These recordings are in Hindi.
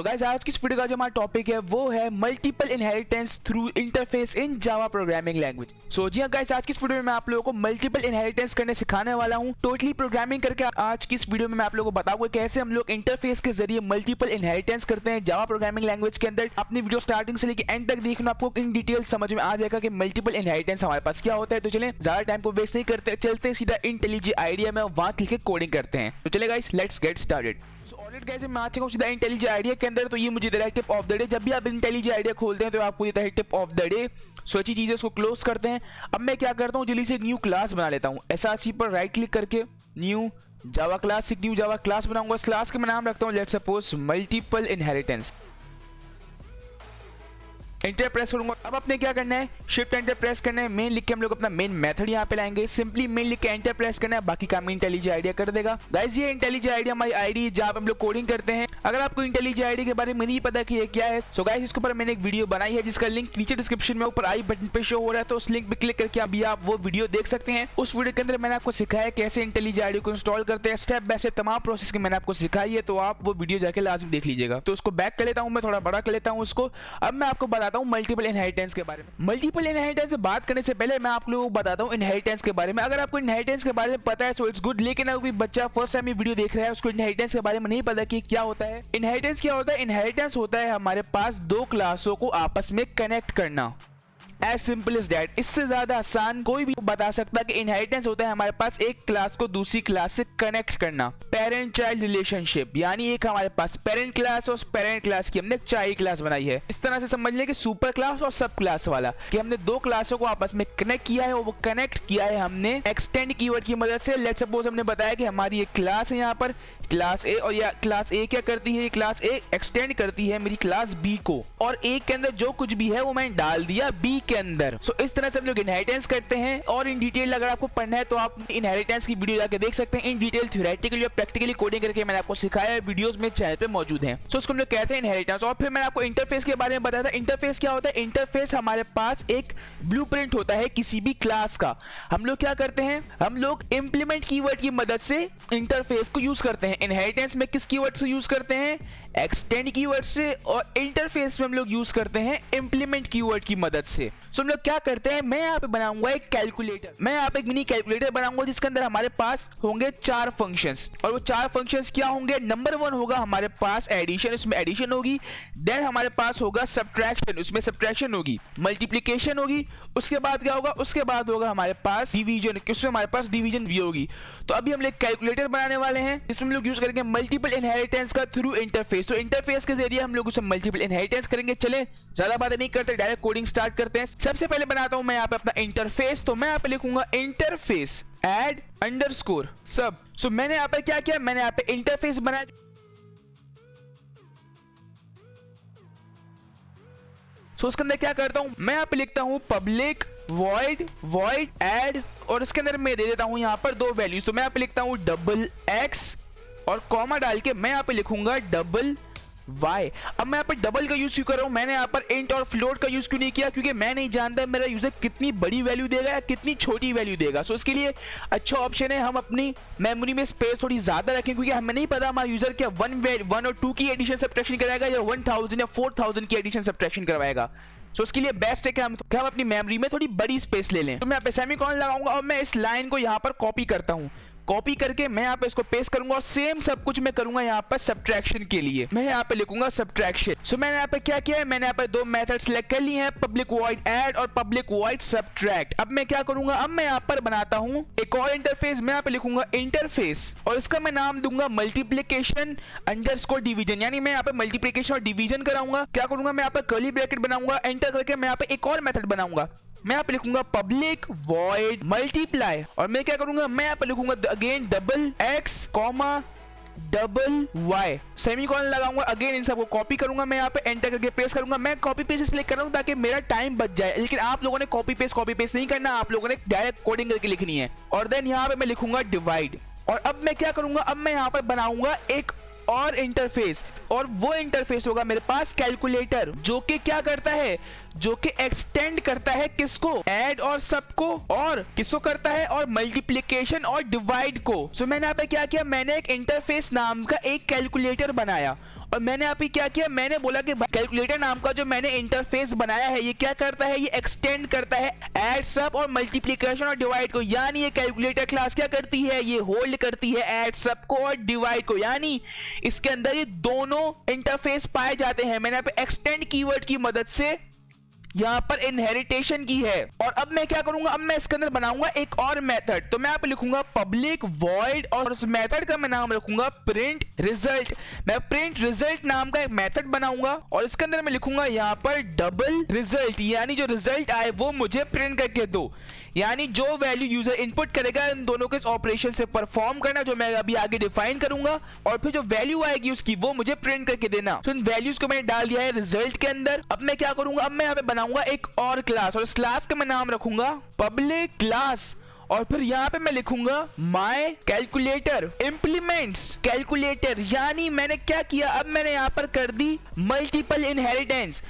सो गाइस आज की इस वीडियो का जो हमारा टॉपिक है वो है मल्टीपल इनहेरिटेंस थ्रू इंटरफेस इन जावा प्रोग्रामिंग लैंग्वेज। सो जी गाइस आज की इस वीडियो में मैं आप लोगों को मल्टीपल इनहेरिटेंस करने सिखाने वाला हूं टोटली प्रोग्रामिंग करके। आज की इस वीडियो में मैं आप लोगों को बताऊंगा कैसे हम लोग इंटरफेस के जरिए मल्टीपल इनहेरिटेंस करते हैं जावा प्रोग्रामिंग लैंग्वेज के अंदर। अपनी वीडियो स्टार्टिंग से लेकर एंड तक देखना, आपको इन डिटेल समझ में आ जाएगा कि मल्टीपल इनहेरिटेंस हमारे पास क्या होता है। तो चलें ज्यादा टाइम को वेस्ट नहीं करते, चलते हैं सीधा इंटेलिजी आइडिया में, वहां क्लिक के कोडिंग करते हैं। तो चले guys let's get started. Already guys मैं आ चुका हूं सीधा इंटेलिजी आइडिया के अंदर। तो ये मुझे दे रहा है टिप ऑफ द डे। जब भी आप इंटेलिजी आइडिया खोलते हैं तो आपको देता है टिप ऑफ द डे। सो अच्छी चीजें इसको क्लोज करते हैं। अब मैं क्या करता हूं, जल्दी से एक न्यू क्लास बना लेता हूं। एसआरसी पर राइट क्लिक करके न्यू जावा क्लास, एक न्यू जावा क्लास बनाऊंगा। इस क्लास का मैं नाम रखता हूं let's suppose multiple inheritance. Enter press करूंगा। अब आपने क्या करना है, शिफ्ट एंटर प्रेस करना है। मेन लिख के हम लोग अपना मेन मेथड यहाँ पे लाएंगे। सिंपली मेन लिख के एंटर प्रेस करना है, बाकी काम इंटेलिजी आइडिया कर देगा। गाइस ये इंटेलिजी आइडिया हमारी आईडी जहाँ पे हम लोग कोडिंग करते हैं। अगर आपको इंटेलिजी आइडिया के बारे में नहीं पता कि ये क्या है, सो गाइस इसके ऊपर मैंने एक वीडियो बनाई है जिसका लिंक नीचे डिस्क्रिप्शन में ऊपर आई बटन पे शो हो रहा है। तो उस लिंक पे क्लिक करके अभी आप वो वीडियो देख सकते हैं। उस वीडियो के अंदर मैंने आपको सिखाया कैसे इंटेलिजी आइडिया को इंस्टॉल करते हैं, स्टेप बाय स्टेप तमाम प्रोसेस की मैंने आपको सिखाई है। तो आप वो वीडियो जाके लाजमी देख लीजिएगा। तो उसको बैक कर लेता हूँ, मैं थोड़ा बड़ा कर लेता हूँ उसको। अब मैं आपको बताता हूँ मल्टीपल इनहेरिटेंस के बारे में। मल्टीपल इनहेरिटेंस से बात करने से पहले मैं आप लोगों को बताता हूँ इनहेरिटेंस के बारे में। अगर आपको इनहेरिटेंस के बारे में पता है सो इट्स गुड, लेकिन अगर कोई बच्चा फर्स्ट टाइम ये वीडियो देख रहा है उसको इनहेरिटेंस के बारे में नहीं पता कि क्या होता है। इनहेरिटेंस क्या होता है? इनहेरिटेंस होता है हमारे पास दो क्लासों को आपस में कनेक्ट करना। As simple as that. इससे ज्यादा आसान कोई भी बता सकता है कि इनहेरिटेंस होता है हमारे पास एक क्लास को दूसरी क्लास से कनेक्ट करना। पेरेंट चाइल्ड रिलेशनशिप, यानी एक हमारे पास पेरेंट क्लास और उस पेरेंट क्लास की हमने चाइल्ड क्लास बनाई है। इस तरह से समझ लें कि सुपर क्लास और सब क्लास वाला, कि हमने दो क्लासों को आपस में कनेक्ट किया है और वो कनेक्ट किया है हमने एक्सटेंड कीवर्ड की मदद से। लेट्स सपोज हमने बताया कि हमारी एक क्लास है यहाँ पर क्लास ए, और या क्लास ए क्या करती है, क्लास ए एक्सटेंड करती है मेरी क्लास बी को, और ए के अंदर जो कुछ भी है वो मैंने डाल दिया बी के अंदर। सो इस तरह से हम लोग इनहेरिटेंस करते हैं। और इन डिटेल अगर आपको पढ़ना है तो आप इनहेरिटेंस की वीडियो जाके देख सकते हैं। इन डिटेल थ्योरेटिकली और प्रैक्टिकली कोडिंग करके मैंने आपको सिखाया है, वीडियोस में चैनल पे मौजूद हैं। सो उसको हम लोग कहते हैं इनहेरिटेंस। और फिर मैंने आपको इंटरफेस के बारे में बताया था। इंटरफेस क्या होता है? इंटरफेस हमारे पास एक ब्लूप्रिंट होता है किसी भी क्लास का। हम लोग क्या करते हैं, हम लोग इंप्लीमेंट कीवर्ड की मदद से इंटरफेस को यूज करते हैं। इनहेरिटेंस में किस कीवर्ड से यूज करते हैं? एक्सटेंड कीवर्ड से। और इंटरफेस में हम लोग यूज करते हैं इंप्लीमेंट कीवर्ड की मदद से। सो हम लोग क्या करते हैं, मैं यहाँ पे बनाऊंगा एक कैलकुलेटर। मैं यहाँ पे एक मिनी कैलकुलेटर बनाऊंगा जिसके अंदर हमारे पास होंगे 4 फंक्शंस। और वो 4 फंक्शंस क्या होंगे? नंबर 1 होगा हमारे पास एडिशन, उसमें एडिशन होगी। देन हमारे पास होगा सब्ट्रैक्शन, उसमें सब्ट्रैक्शन होगी। मल्टीप्लिकेशन होगी। उसके बाद क्या होगा? उसके बाद होगा हमारे पास डिवीजन, उसमें हमारे पास डिवीजन भी होगी। तो अभी हम लोग कैलकुलेटर बनाने वाले हैं जिसमें हम लोग यूज करेंगे मल्टीपल इनहेरिटेंस का थ्रू इंटरफेस। तो इंटरफेस के जरिए हम लोग उसे मल्टीपल इनहेरिटेंस करेंगे। चले ज्यादा बातें नहीं करते, डायरेक्ट कोडिंग स्टार्ट करते हैं। सबसे पहले बनाता हूं मैं यहाँ पे अपना इंटरफेस। तो मैं यहाँ पे लिखूंगा इंटरफेस एड अंडरस्कोर सब। सो मैंने यहाँ पे क्या किया, मैंने यहाँ पे इंटरफेस बनाया। सो उसके अंदर क्या करता हूं, मैं यहाँ पे लिखता हूं पब्लिक वॉइड ऐड, और इसके अंदर मैं दे देता हूं यहाँ पर 2 वैल्यूज। तो मैं यहाँ पे लिखता हूं डबल एक्स और कॉमा डाल के मैं यहाँ पे लिखूंगा डबल वाई। अब मैं यहाँ पर डबल का यूज क्यों कर रहा हूँ, मैंने यहाँ पर इंट और फ्लोट का यूज क्यों नहीं किया? क्योंकि मैं नहीं जानता मेरा यूजर कितनी बड़ी वैल्यू देगा या कितनी छोटी वैल्यू देगा। सो इसके लिए अच्छा ऑप्शन है हम अपनी मेमोरी में स्पेस थोड़ी ज्यादा रखें, क्योंकि हमें नहीं पता हमारा यूजर क्या 1 और 2 की एडिशन सब्ट्रैक्शन कराएगा या 1000 या 4000 की एडिशन सब्ट्रैक्शन करवाएगा। सो उसके लिए बेस्ट है कि हम अपनी मेमोरी में थोड़ी बड़ी स्पेस ले लें। तो मैं यहाँ पे सेमीकोलन लगाऊंगा और मैं इस लाइन को यहाँ पर कॉपी करता हूँ। कॉपी करके मैं यहाँ पे इसको पेस्ट करूंगा और सेम सब कुछ मैं करूंगा यहाँ पर सब्ट्रैक्शन के लिए। मैं यहाँ पे लिखूंगा सब्ट्रैक्शन। सो मैंने यहाँ पे क्या किया है, मैंने यहाँ पे 2 मेथड सिलेक्ट कर लिए हैं, पब्लिक वॉइड ऐड और पब्लिक वॉइड सब्ट्रैक्ट। अब मैं क्या करूंगा, अब मैं यहाँ पर बनाता हूँ एक और इंटरफेस। मैं यहाँ पे लिखूंगा इंटरफेस और इसका मैं नाम दूंगा मल्टीप्लिकेशन अंडरस्कोर डिवीजन। यानी मैं यहाँ पे मल्टीप्लिकेशन और डिवीजन कराऊंगा। क्या करूंगा, मैं यहाँ पे कर्ली ब्रैकेट बनाऊंगा, एंटर करके मैं यहाँ पे एक और मेथड बनाऊंगा। मैं यहाँ पे लिखूंगा पब्लिक वॉइड मल्टीप्लाई, और मैं क्या करूंगा, मैं यहाँ पे लिखूंगा again double x comma double y, semicolon लगाऊंगा। अगेन इन सबको कॉपी करूंगा, मैं यहाँ पे एंटर करके पेस्ट करूंगा। मैं कॉपी पेस्ट इसलिए कर रहा हूँ ताकि मेरा टाइम बच जाए, लेकिन आप लोगों ने कॉपी पेस्ट नहीं करना, आप लोगों ने डायरेक्ट कोडिंग करके लिखनी है। और देन यहाँ पे मैं लिखूंगा डिवाइड। और अब मैं क्या करूंगा, अब मैं यहाँ पर बनाऊंगा एक और इंटरफेस, और वो इंटरफेस होगा मेरे पास कैलकुलेटर, जो कि क्या करता है, जो कि एक्सटेंड करता है किसको, ऐड और सबको, और किसको करता है, और मल्टीप्लिकेशन और डिवाइड को। सो मैंने यहाँ पे क्या किया, मैंने एक इंटरफेस नाम का एक कैलकुलेटर बनाया और मैंने यहाँ पे क्या किया, मैंने बोला कि कैलकुलेटर नाम का जो मैंने इंटरफेस बनाया है ये क्या करता है, ये एक्सटेंड करता है ऐड सब और मल्टीप्लिकेशन और डिवाइड को। यानी ये कैलकुलेटर क्लास क्या करती है, ये होल्ड करती है ऐड सब को और डिवाइड को, यानी इसके अंदर ये दोनों इंटरफेस पाए जाते हैं। मैंने यहाँ पे एक्सटेंड कीवर्ड की मदद से यहाँ पर इनहेरिटेशन की है। और अब मैं क्या करूंगा, अब मैं इसके अंदर बनाऊंगा एक और मेथड। तो मैं यहाँ पे लिखूंगा पब्लिक वॉइड और उस मेथड का मैं नाम रखूंगा प्रिंट रिजल्ट। मैं प्रिंट रिजल्ट नाम का एक मेथड बनाऊंगा और इसके अंदर मैं लिखूंगा यहाँ पर डबल रिजल्ट, यानी जो रिजल्ट आए वो मुझे प्रिंट करके दो। यानी जो वैल्यू यूजर इनपुट करेगा इन दोनों के ऑपरेशन से परफॉर्म करना, जो मैं अभी आगे डिफाइन करूंगा, और फिर जो वैल्यू आएगी उसकी वो मुझे प्रिंट करके देना। तो इन वैल्यूज को मैंने डाल दिया है रिजल्ट के अंदर। अब मैं क्या करूंगा, अब मैं यहाँ पे बनाऊंगा एक और क्लास और इस क्लास का मैं नाम रखूंगा पब्लिक क्लास। और फिर यहाँ पे मैं लिखूंगा माय कैलकुलेटर इंप्लीमेंट्स कैलकुलेटर। यानी मैंने क्या किया, अब मैंने यहाँ पर कर दी मल्टीपल इनहेरिटेंस।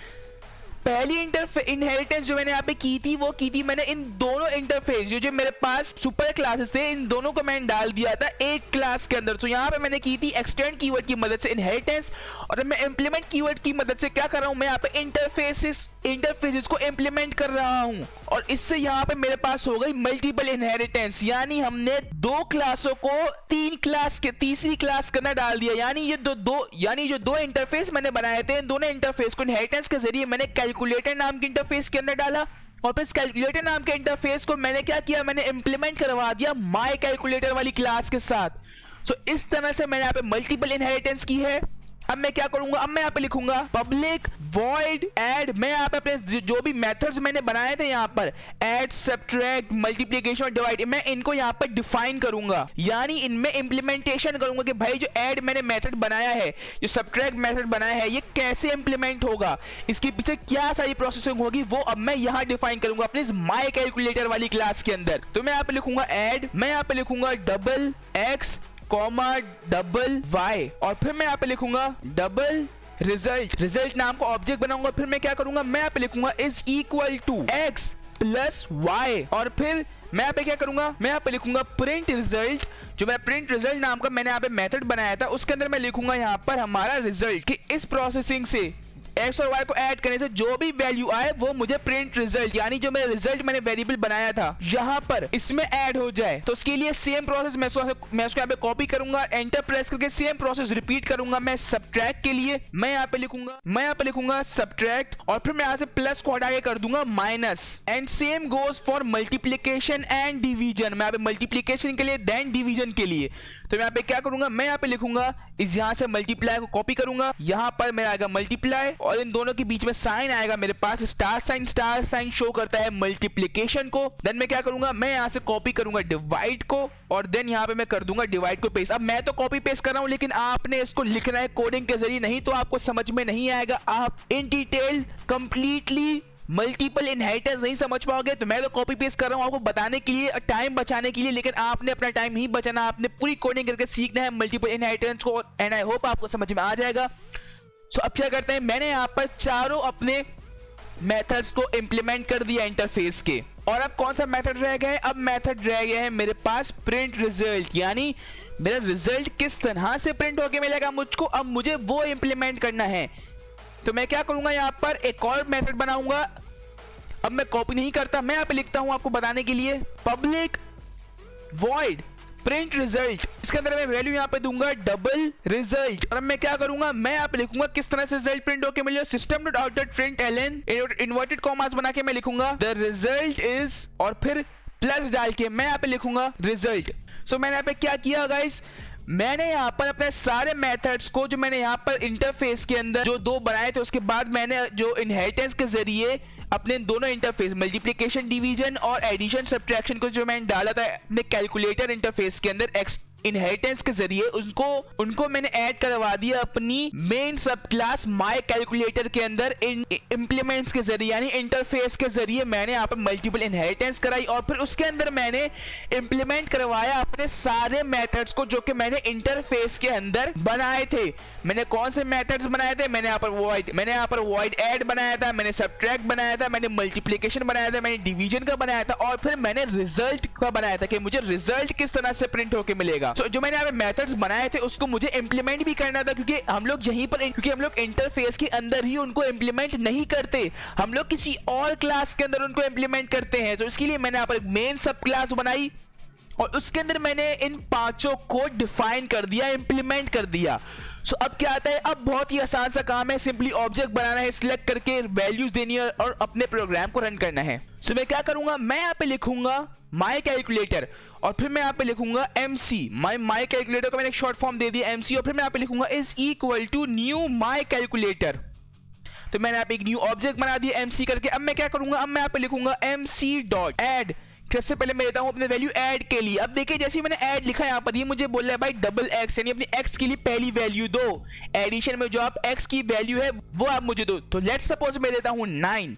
पहली इनहेरिटेंस जो मैंने यहाँ पे की थी वो की थी मैंने इन दोनों इंटरफेस जो मेरे पास सुपर क्लासेस थे इन दोनों को मैंने डाल दिया था एक क्लास के अंदर। तो यहाँ पे मैंने की थी एक्सटेंड कीवर्ड की मदद से इनहेरिटेंस, और मैं इंप्लीमेंट कीवर्ड की मदद से क्या कर रहा हूँ, मैं यहाँ पे इंटरफेसेस को इंप्लीमेंट कर रहा हूँ। और इससे यहाँ पे मेरे पास हो गई मल्टीपल इनहेरिटेंस, यानी हमने दो क्लासों को तीसरी क्लास के अंदर डाल दिया। यानी ये जो दो इंटरफेस मैंने बनाए थे इन दोनों इंटरफेस को इनहेरिटेंस के जरिए मैंने कैलकुलेटर नाम के इंटरफेस के अंदर डाला। और फिर इस कैलकुलेटर नाम के इंटरफेस को मैंने क्या किया, मैंने इंप्लीमेंट करवा दिया माय कैलकुलेटर वाली क्लास के साथ। सो इस तरह से मैंने यहाँ पे मल्टीपल इनहेरिटेंस की है। अब मैं क्या करूंगा, अब मैं यहाँ पे लिखूंगा पब्लिक वॉइड ऐड। मैं यहाँ पे अपने जो भी मेथड्स मैंने बनाए थे यहाँ पर ऐड, सब्ट्रैक्ट, मल्टीप्लिकेशन और डिवाइड, मैं इनको यहाँ पर डिफाइन करूंगा। यानी इनमें इंप्लीमेंटेशन करूंगा कि भाई जो ऐड मैंने मेथड बनाया है, जो सब्ट्रैक्ट मेथड बनाया है, ये कैसे इंप्लीमेंट होगा, इसके पीछे क्या सारी प्रोसेसिंग होगी, वो अब मैं यहाँ डिफाइन करूंगा अपने माय कैलकुलेटर वाली क्लास के अंदर। तो मैं यहाँ पे लिखूंगा ऐड, मैं यहाँ पे लिखूंगा double x comma double y, और फिर मैं यहाँ पे लिखूंगा डबल रिजल्ट नाम को ऑब्जेक्ट बनाऊंगा। फिर मैं क्या करूंगा, मैं यहाँ पे लिखूंगा is equal to x plus y, और फिर मैं यहाँ पे क्या करूंगा, मैं यहाँ पे लिखूंगा प्रिंट रिजल्ट। जो मैं प्रिंट रिजल्ट नाम का मैंने यहाँ पे मेथड बनाया था उसके अंदर मैं लिखूंगा यहाँ पर हमारा रिजल्ट, कि इस प्रोसेसिंग से एक्स और वाई को ऐड करने से जो भी वैल्यू आए वो मुझे प्रिंट रिजल्ट, यानी जो मेरा रिजल्ट मैंने वेरिएबल बनाया था यहाँ पर इसमें ऐड हो जाए। तो उसके लिए सेम प्रोसेस मैं उसको यहाँ पे कॉपी करूंगा, एंटर प्रेस करके सेम प्रोसेस रिपीट करूंगा। मैं सब्ट्रैक्ट के लिए मैं यहाँ पे लिखूंगा सब्ट्रैक्ट, और फिर मैं यहाँ से प्लस को हटा के कर दूंगा minus. And same goes for multiplication and division. मैं यहाँ पे मल्टीप्लीकेशन के लिए देन डिवीजन के लिए, तो मैं यहाँ पे क्या करूंगा, मैं यहाँ पे लिखूंगा इस यहाँ से मल्टीप्लाई को कॉपी करूंगा, यहाँ पर मेरा आएगा मल्टीप्लाई और इन दोनों के बीच में साइन आएगा मेरे पास स्टार साइन शो करता है मल्टीप्लिकेशन को। देन मैं क्या करूंगा, मैं यहाँ से कॉपी करूंगा डिवाइड को और देन यहाँ पे मैं कर दूंगा डिवाइड को पेस्ट। अब मैं तो कॉपी पेस्ट कर रहा हूँ लेकिन आपने इसको लिखना है कोडिंग के जरिए, नहीं तो आपको समझ में नहीं आएगा, आप in detail completely multiple inheritance नहीं समझ पाओगे। तो मैं तो कॉपी पेस्ट कर रहा हूं आपको बताने के लिए, टाइम बचाने के लिए, लेकिन आपने अपना टाइम नहीं बचाना, आपने पूरी कोडिंग करके सीखना है मल्टीपल इनहेरिटेंस को, एंड आई होप आपको समझ में आ जाएगा। सो अब क्या करते हैं, मैंने यहाँ पर चारों अपने मेथड्स को इंप्लीमेंट कर दिया इंटरफेस के, और अब कौन सा मेथड रह गया है, अब मेथड रह गया है मेरे पास प्रिंट रिजल्ट, यानी मेरा रिजल्ट किस तरह से प्रिंट होके मिलेगा मुझको, अब मुझे वो इंप्लीमेंट करना है। तो मैं क्या करूंगा, यहाँ पर एक और मेथड बनाऊंगा। अब मैं कॉपी नहीं करता, मैं यहाँ पे लिखता हूं आपको बताने के लिए पब्लिक वॉइड प्रिंट रिजल्ट। इसके अंदर मैं वैल्यू यहाँ पे दूंगा डबल रिजल्ट, और अब मैं क्या करूंगा, मैं यहाँ पे लिखूंगा किस तरह से रिजल्ट प्रिंट होके मिले, system dot out dot print ln inverted commas बना के मैं लिखूंगा द रिजल्ट इज, और फिर प्लस डाल के मैं यहाँ पे लिखूंगा रिजल्ट। सो मैंने यहाँ पे क्या किया गाइस, मैंने यहाँ पर अपने सारे मेथड्स को जो मैंने यहाँ पर इंटरफेस के अंदर जो दो बनाए थे उसके बाद मैंने जो इनहेरिटेंस के जरिए अपने दोनों इंटरफेस मल्टीप्लिकेशन डिवीजन और एडिशन सब्ट्रैक्शन को जो मैंने डाला था अपने कैलकुलेटर इंटरफेस के अंदर इनहेरिटेंस के जरिए उनको मैंने ऐड करवा दिया अपनी मेन सब क्लास माय कैलकुलेटर के अंदर इंप्लीमेंट्स के जरिए, यानी इंटरफेस के जरिए मैंने यहाँ पर मल्टीपल इनहेरिटेंस कराई, और फिर उसके अंदर मैंने इंप्लीमेंट करवाया अपने सारे मेथड्स को जो कि मैंने इंटरफेस के अंदर बनाए थे। मैंने कौन से मेथड्स बनाए थे, मैंने यहाँ पर वॉइड ऐड बनाया था, मैंने सब्ट्रैक्ट बनाया था, मैंने मल्टीप्लिकेशन बनाया था, मैंने डिवीजन का बनाया था, और फिर मैंने रिजल्ट का बनाया था कि मुझे रिजल्ट किस तरह से प्रिंट होके मिलेगा। So, जो मैंने यहाँ पे मेथड्स बनाए थे उसको मुझे इंप्लीमेंट भी करना था, क्योंकि हम लोग यहीं पर, क्योंकि हम लोग इंटरफेस के अंदर ही उनको इंप्लीमेंट नहीं करते, हम लोग किसी और क्लास के अंदर उनको इंप्लीमेंट करते हैं। तो इसके लिए मैंने यहाँ पर एक मेन सब क्लास बनाई और उसके अंदर मैंने इन पांचों को डिफाइन कर दिया, इंप्लीमेंट कर दिया। सो अब क्या आता है, अब बहुत ही आसान सा काम है, सिंपली ऑब्जेक्ट बनाना है, सिलेक्ट करके वैल्यूज देनी है और अपने प्रोग्राम को रन करना है। सो मैं क्या करूंगा, मैं यहाँ पे लिखूंगा माई कैलकुलेटर और फिर मैं यहाँ पे लिखूंगा MC। माई कैलकुलेटर को मैंने एक शॉर्ट फॉर्म दे दिया MC, और फिर मैं यहाँ पे लिखूंगा is equal to new my calculator. तो मैंने यहाँ पे एक न्यू ऑब्जेक्ट बना दिया MC करके। अब मैं क्या करूंगा, अब मैं यहाँ पे लिखूंगा MC डॉट एड। सबसे पहले मैं देता हूं अपने वैल्यू ऐड के लिए। अब देखिए जैसे मैंने ऐड लिखा यहाँ पर, ये मुझे बोल रहा है भाई डबल x, यानी अपनी x के लिए पहली वैल्यू दो, एडिशन में जो आप x की वैल्यू है वो आप मुझे दो। तो लेट्स सपोज मैं देता हूं 9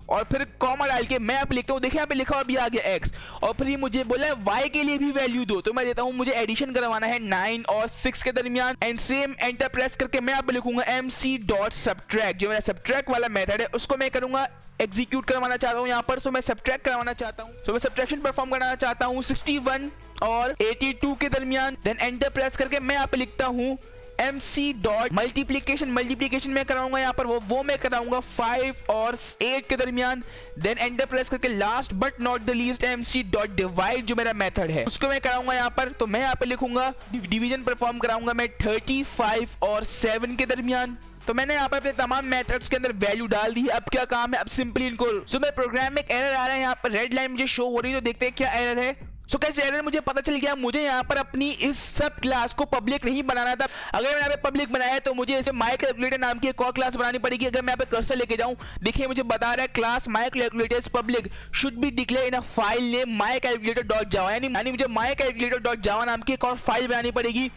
और फिर कॉमा डाल के मैं यहाँ पे लिखता हूँ, देखिए यहाँ पे लिखा हुआ भी आ गया x, और फिर ये मुझे बोला है y के लिए भी वैल्यू दो। तो मैं देता हूँ मुझे एडिशन करवाना है 9 और 6 के दरमियान, एंड सेम एंटर प्रेस करके मैं यहाँ पे लिखूंगा MC डॉट सब्ट्रैक्ट। जो मेरा सब्ट्रैक्ट वाला मेथड है उसको मैं करूंगा एग्जीक्यूट करवाना चाहता हूँ यहाँ पर। सो मैं सब्ट्रैक्ट करवाना चाहता हूँ, सो मैं सब्ट्रैक्शन परफॉर्म करना चाहता हूँ 61 और 82 के दरमियान। देन एंटर प्रेस करके मैं यहाँ पे लिखता हूँ MC डॉट मल्टीप्लीकेशन में कराऊंगा यहाँ पर, वो मैं कराऊंगा 5 और 8 के दरमियान। देन एंटर प्रेस करके last but not the least MC dot divide जो मेरा मेथड है उसको मैं कराऊंगा यहाँ पर। तो मैं यहाँ पे लिखूंगा डिवीजन परफॉर्म कराऊंगा मैं 35 और 7 के दरमियान। तो मैंने यहाँ पर अपने तमाम मेथड्स के अंदर वैल्यू डाल दी है। अब क्या काम है, अब सिंपली इनको, सो मेरे प्रोग्राम में एक एरर आ रहा है, यहाँ पर रेड लाइन मुझे शो हो रही है, तो देखते हैं क्या एरर है। सो कैसे एरर मुझे पता चल गया, मुझे यहाँ पर अपनी इस सब क्लास को पब्लिक नहीं बनाना था। अगर मैं यहाँ पे पब्लिक बनाया है तो मुझे इसे माई कैलकुलेटर नाम की एक और क्लास बनानी पड़ेगी। अगर मैं यहाँ पे कर्सर लेके जाऊँ, देखिए मुझे बता रहा है class my calculator public should be declare in a file name my calculator dot जावा, यानी मुझे माई कैलकुलेटर डॉट जावा नाम की एक और फाइल बनानी पड़ेगी,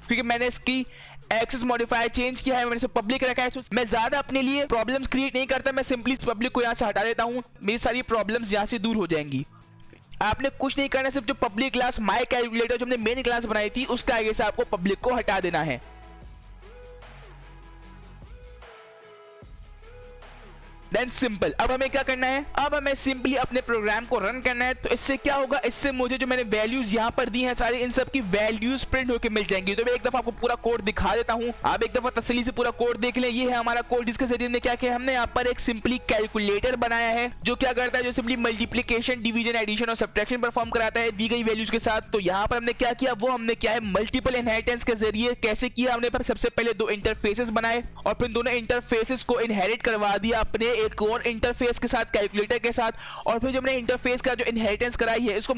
क्योंकि मैंने इसकी एक्सेस मॉडिफायर चेंज किया है, मैंने इसे पब्लिक रखा है। मैं ज्यादा अपने लिए प्रॉब्लम्स क्रिएट नहीं करता, मैं सिंपली इस पब्लिक को यहाँ से हटा देता हूँ, मेरी सारी प्रॉब्लम्स यहाँ से दूर हो जाएंगी। आपने कुछ नहीं करना, सिर्फ जो पब्लिक क्लास माई कैलकुलेटर जो हमने मेन क्लास बनाई थी उसके आगे से आपको पब्लिक को हटा देना है। देन सिंपल, अब हमें क्या करना है, अब हमें सिंपली अपने प्रोग्राम को रन करना है। तो इससे क्या होगा, इससे मुझे जो मैंने वैल्यूज यहाँ पर दी हैं सारी, इन सब की वैल्यूज प्रिंट होकर मिल जाएंगी। तो मैं एक दफा आपको पूरा कोड दिखा देता हूँ, आप एक दफा तसल्ली से पूरा कोड देख लें। ये है हमारा कोड, जिसके जरिए हमने क्या किया, हमने यहाँ पर एक सिंपली कैलकुलेटर बनाया है जो क्या करता है, जो सिंपली मल्टीप्लीकेशन, डिवीजन, एडिशन और सब्ट्रैक्शन परफॉर्म कराता है दी गई वैल्यूज के साथ। तो यहाँ पर हमने क्या किया, वो हमने क्या है मल्टीपल इनहेरिटेंस के जरिए कैसे किया, हमने सबसे पहले दो इंटरफेसेस बनाए और फिर दोनों इंटरफेसेस को इनहेरिट करवा दिया अपने एक और इंटरफेस के साथ, कैलकुलेटर के साथ। और फिर जो हमने इंटरफेस का जो इनहेरिटेंस कराई है, इसको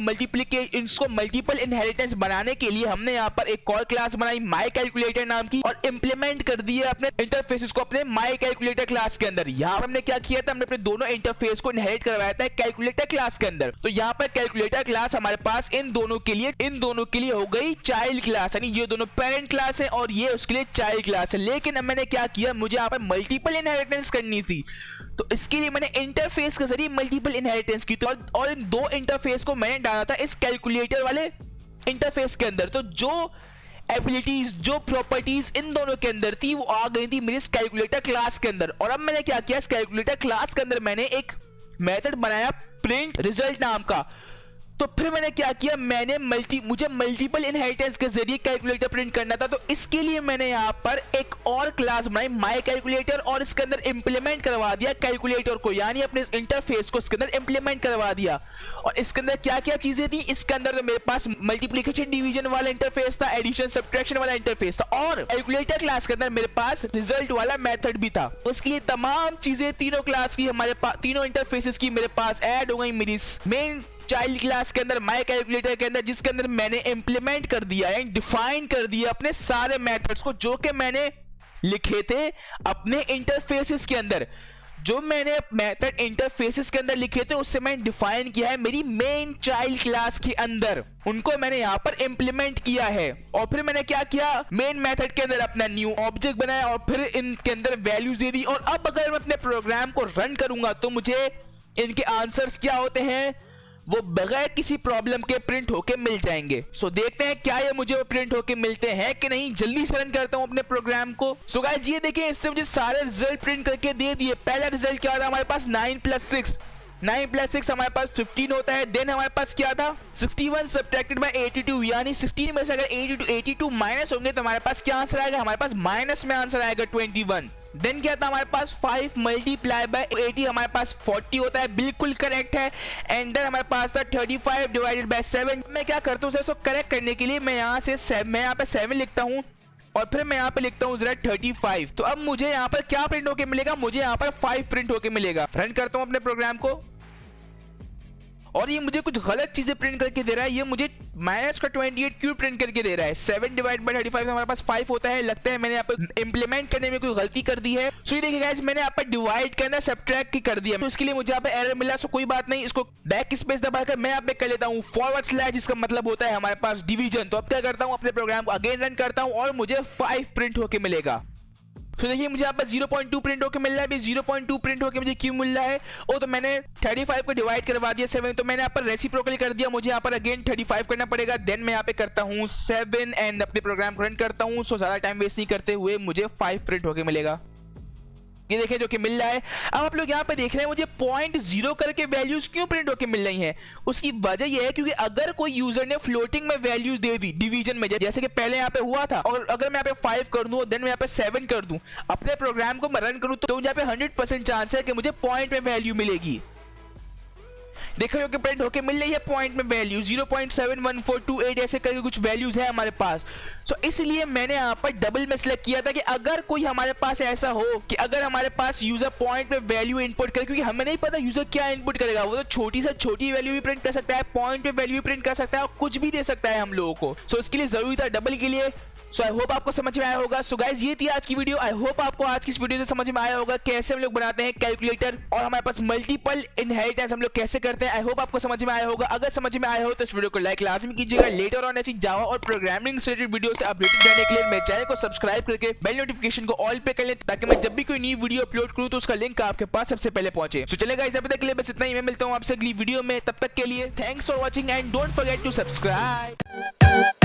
मल्टीपल इनहेरिटेंस बनाने के लिए हमने यहाँ पर एक और क्लास बनाई माई कैलकुलेटर नाम की और इंप्लीमेंट कर दिया अपने इंटरफेसेस को अपने माई कैलकुलेटर क्लास के अंदर। यहाँ पर हमने क्या किया था, हमने अपने दोनों इंटरफेस को इनहेरिट करवाया था कैलकुलेटर क्लास के अंदर। तो यहाँ पर कैलकुलेटर क्लास हमारे पास इन दोनों के लिए हो गई चाइल्ड क्लास, यानी ये दोनों पेरेंट क्लास है और ये उसके लिए चाइल्ड क्लास है। लेकिन अब मैंने क्या किया, मुझे यहाँ पर मल्टीपल इनहेरिटेंस करनी थी, तो इसके लिए मैंने इंटरफेस के जरिए मल्टीपल इनहेरिटेंस की थी और इन दो इंटरफेस को मैंने डाला था इस कैलकुलेटर वाले इंटरफेस के अंदर। तो जो एबिलिटीज, जो प्रॉपर्टीज इन दोनों के अंदर थी वो आ गई थी मेरे इस कैलकुलेटर क्लास के अंदर। और अब मैंने क्या किया, इस कैलकुलेटर क्लास के अंदर मैंने एक मेथड बनाया प्रिंट रिजल्ट नाम का। तो फिर मैंने क्या किया, मुझे मल्टीपल इनहेरिटेंस के जरिए कैलकुलेटर प्रिंट करना था, तो इसके लिए मैंने यहाँ पर एक और क्लास बनाई माई कैलकुलेटर और इसके अंदर इंप्लीमेंट करवा दिया कैलकुलेटर को, यानी अपने इंटरफेस को इसके अंदर इंप्लीमेंट करवा दिया। और इसके अंदर क्या क्या चीजें थी, इसके अंदर तो मेरे पास मल्टीप्लीकेशन डिवीजन वाला इंटरफेस था, एडिशन सब्ट्रैक्शन वाला इंटरफेस था, और कैलकुलेटर क्लास के अंदर मेरे पास रिजल्ट वाला मेथड भी था। उसके लिए तमाम चीजें तीनों क्लास की हमारे पास, तीनों इंटरफेसेस की मेरे पास ऐड हो गई मेरी मेन चाइल्ड क्लास के अंदर, माई कैलकुलेटर के अंदर, जिसके अंदर मैंने इंप्लीमेंट कर दिया है, डिफाइन कर दिया अपने सारे मेथड्स को जो कि मैंने लिखे थे अपने इंटरफेसेस के अंदर। जो मैंने मेथड इंटरफेसेस के अंदर लिखे थे उससे मैंने डिफाइन किया है मेरी मेन चाइल्ड क्लास के अंदर, उनको मैंने यहाँ पर इंप्लीमेंट किया है। और फिर मैंने क्या किया, मेन मेथड के अंदर अपना न्यू ऑब्जेक्ट बनाया और फिर इनके अंदर वैल्यूज दे दी। और अब अगर मैं अपने प्रोग्राम को रन करूंगा तो मुझे इनके आंसर्स क्या होते हैं, वो बगैर किसी प्रॉब्लम के प्रिंट होके मिल जाएंगे। सो देखते हैं क्या ये मुझे वो प्रिंट होके मिलते हैं कि नहीं। जल्दी से रन करता हूं अपने प्रोग्राम को। सो गाइस ये देखिए, इससे मुझे सारे रिजल्ट प्रिंट करके दे दिए। पहला रिजल्ट क्या था हमारे पास, 9 + 6, 9 + 6 हमारे पास 15 होता है। देन हमारे पास क्या था 61 सब्ट्रैक्टेड बाय 82, यानी 16 में से अगर 82 माइनस होंगे तो हमारे पास क्या आंसर आएगा, हमारे पास माइनस में आंसर आएगा 21। देन क्या था हमारे पास 5 × 80 हमारे पास 40 होता है, बिल्कुल करेक्ट है। एंड देन हमारे पास था 35 / 7। मैं क्या करता हूँ इसको करेक्ट करने के लिए मैं यहाँ से 7 लिखता हूँ और फिर मैं यहाँ पे लिखता हूँ जरा 35। तो अब मुझे यहाँ पर क्या प्रिंट होके मिलेगा, मुझे यहाँ पर 5 प्रिंट होके मिलेगा। रन करता हूँ अपने प्रोग्राम को और ये मुझे कुछ गलत चीजें प्रिंट करके दे रहा है। ये मुझे -28 क्यों प्रिंट करके दे रहा है। 7 / 35 हमारे पास 5 होता है। लगता है मैंने यहाँ पर इंप्लीमेंट करने में कोई गलती कर दी है। सो ये देखिए गाइस, मैंने यहाँ पर डिवाइड करना सब्ट्रैक्ट की कर दिया, तो इसके लिए मुझे यहाँ पे एरर मिला। सो कोई बात नहीं, इसको बैक स्पेस दबाकर मैं यहाँ पे कर लेता हूँ /, जिसका मतलब होता है हमारे पास डिवीजन। तो अब क्या करता हूँ, अपने प्रोग्राम को अगेन रन करता हूँ और मुझे 5 प्रिंट होके मिलेगा। तो देखिए मुझे यहाँ पर 0.2 प्रिंट होके मिल रहा है। अभी 0.2 प्रिंट होके मुझे क्यों मिल रहा है, ओ तो मैंने 35 को डिवाइड करवा दिया 7, तो मैंने यहाँ पर रेसिप्रोकल कर दिया। मुझे यहाँ पर अगेन 35 करना पड़ेगा। देन मैं यहाँ पे करता हूँ 7 एंड अपने प्रोग्राम को रन करता हूँ। सो ज्यादा टाइम वेस्ट नहीं करते हुए मुझे 5 प्रिंट होके मिलेगा। ये देखिए जो कि मिल रहा है। अब आप लोग यहाँ पे देख रहे हैं मुझे 0.0 करके वैल्यूज क्यों प्रिंट होके मिल रही हैं। उसकी वजह यह है क्योंकि अगर कोई यूजर ने फ्लोटिंग में वैल्यूज दे दी डिवीजन में, जैसे कि पहले यहाँ पे हुआ था, और अगर मैं यहाँ पे 5 कर दूं देन मैं यहाँ पे 7 कर दूं, अपने प्रोग्राम को मैं रन करूं तो यहाँ पे 100% चांस है कि मुझे पॉइंट में वैल्यू मिलेगी। देखो जो कि प्रिंट होके मिल रही है पॉइंट में वैल्यू 0.71428 ऐसे करके कुछ वैल्यूज है हमारे पास। सो इसलिए मैंने यहाँ पर डबल में सिलेक्ट किया था कि अगर कोई हमारे पास ऐसा हो कि अगर हमारे पास यूजर पॉइंट में वैल्यू इनपुट करे, क्योंकि हमें नहीं पता यूजर क्या इनपुट करेगा, वो तो छोटी से छोटी वैल्यू भी प्रिंट कर सकता है, पॉइंट में वैल्यू भी प्रिंट कर सकता है और कुछ भी दे सकता है हम लोगों को। सो इसके लिए जरूरी था डबल के लिए। सो आई होप आपको समझ में आया होगा। सो गाइज ये थी आज की वीडियो। आई होप आपको आज की इस वीडियो से समझ में आया होगा कैसे हम लोग बनाते हैं कैलकुलेटर और हमारे पास मल्टीपल इनहेरिटेंस हम लोग कैसे करते हैं। आई होप आपको समझ में आया होगा। अगर समझ में आया हो तो इस वीडियो को लाइक लाजमी कीजिएगा। लेटर ऑन ऐसी जावा और प्रोग्रामिंग से रिलेटेड वीडियो से अपडेटेड रहने के लिए मेरे चैनल को सब्सक्राइब करके बेल नोटिफिकेशन को ऑल पे कर लें ताकि मैं जब भी कोई नई वीडियो अपलोड करूं तो उसका लिंक आपके पास सबसे पहले पहुंचे। सो चलेगा इस अभी तक के लिए बस इतना ही। मैं मिलता हूं आपसे अगली वीडियो में, तब तक के लिए thanks for watching and don't forget to subscribe.